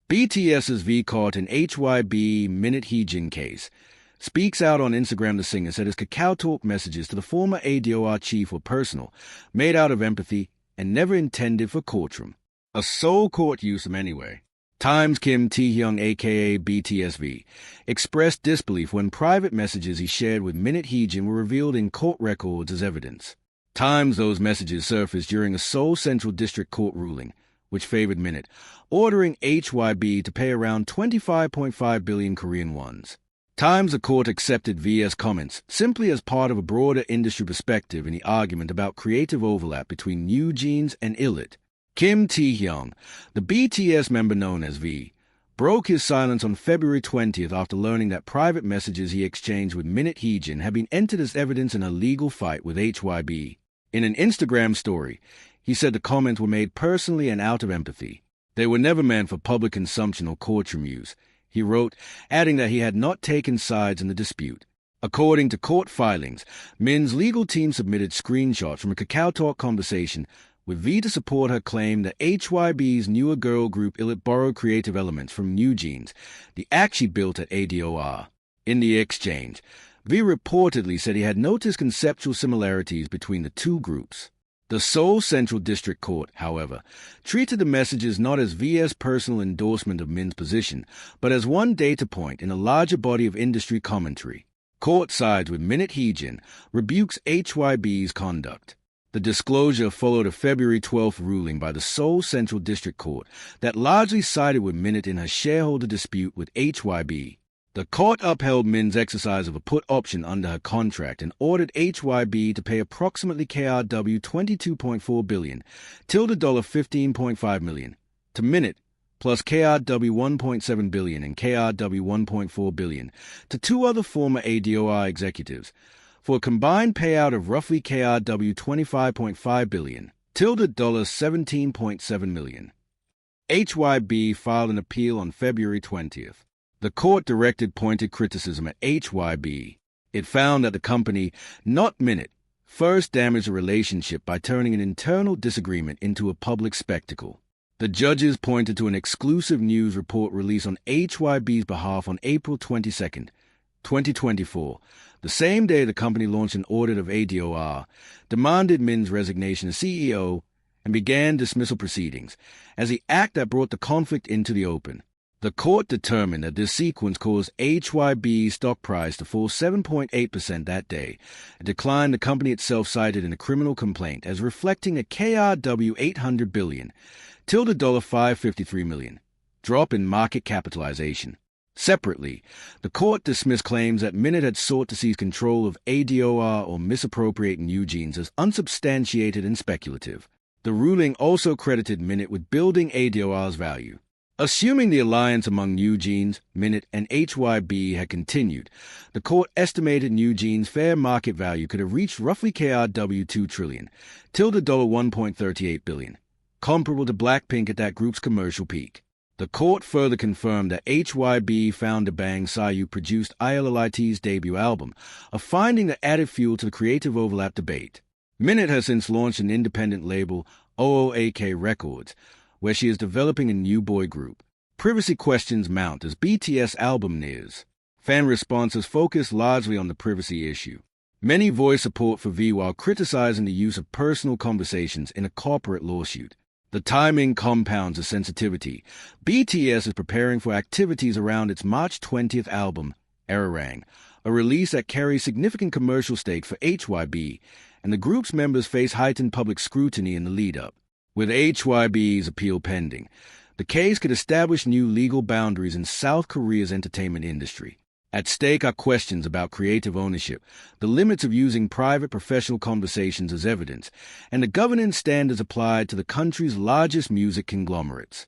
BTS V caught in HYBE Min Hee-jin case. Speaks out on Instagram. The singer said his KakaoTalk messages to the former ADOR chief were personal, made out of empathy, and never intended for courtroom. A Seoul court used them anyway. Times Kim Taehyung, a.k.a. BTS V, expressed disbelief when private messages he shared with Min Hee-jin were revealed in court records as evidence. Times those messages surfaced during a Seoul Central District Court ruling, which favored Min, ordering HYBE to pay around 25.5 billion Korean wons. Times the court accepted V's comments simply as part of a broader industry perspective in the argument about creative overlap between NewJeans and ILLIT. Kim Taehyung, the BTS member known as V, broke his silence on February 20th after learning that private messages he exchanged with Min Hee-jin had been entered as evidence in a legal fight with HYBE. In an Instagram story, he said the comments were made personally and out of empathy. They were never meant for public consumption or courtroom use, he wrote, adding that he had not taken sides in the dispute. According to court filings, Min's legal team submitted screenshots from a KakaoTalk conversation with V to support her claim that HYBE's newer girl group ILLIT borrowed creative elements from NewJeans, the act she built at ADOR. In the exchange, V reportedly said he had noticed conceptual similarities between the two groups. The Seoul Central District Court, however, treated the messages not as V's personal endorsement of Min's position, but as one data point in a larger body of industry commentary. Court sides with Min Hee-jin, rebukes HYBE's conduct. The disclosure followed a February 12th ruling by the Seoul Central District Court that largely sided with Min in her shareholder dispute with HYBE. The court upheld Min's exercise of a put option under her contract and ordered HYBE to pay approximately KRW 22.4 billion, tilde $15.5 million, to Min, plus KRW 1.7 billion and KRW 1.4 billion to two other former ADOR executives, for a combined payout of roughly KRW 25.5 billion, tilde $17.7 million. HYBE filed an appeal on February 20th. The court directed pointed criticism at HYBE. It found that the company, not Min, first damaged the relationship by turning an internal disagreement into a public spectacle. The judges pointed to an exclusive news report released on HYBE's behalf on April 22, 2024, the same day the company launched an audit of ADOR, demanded Min's resignation as CEO, and began dismissal proceedings as the act that brought the conflict into the open. The court determined that this sequence caused HYBE's stock price to fall 7.8% that day, a decline the company itself cited in a criminal complaint as reflecting a KRW 800 billion, tilde $553 million, drop in market capitalization. Separately, the court dismissed claims that Min had sought to seize control of ADOR or misappropriate NewJeans as unsubstantiated and speculative. The ruling also credited Min with building ADOR's value. Assuming the alliance among NewJeans, Min, and HYBE had continued, the court estimated NewJeans' fair market value could have reached roughly KRW 2 trillion, tilde $1.38 billion, comparable to Blackpink at that group's commercial peak. The court further confirmed that HYBE founder Bang Se-you produced ILLIT's debut album, a finding that added fuel to the creative overlap debate. Min has since launched an independent label, a.k.a. Records, where she is developing a new boy group. Privacy questions mount as BTS album nears. Fan responses focus largely on the privacy issue. Many voice support for V while criticizing the use of personal conversations in a corporate lawsuit. The timing compounds the sensitivity. BTS is preparing for activities around its March 20th album, Erarang, a release that carries significant commercial stakes for HYBE, and the group's members face heightened public scrutiny in the lead-up. With HYBE's appeal pending, the case could establish new legal boundaries in South Korea's entertainment industry. At stake are questions about creative ownership, the limits of using private professional conversations as evidence, and the governance standards applied to the country's largest music conglomerates.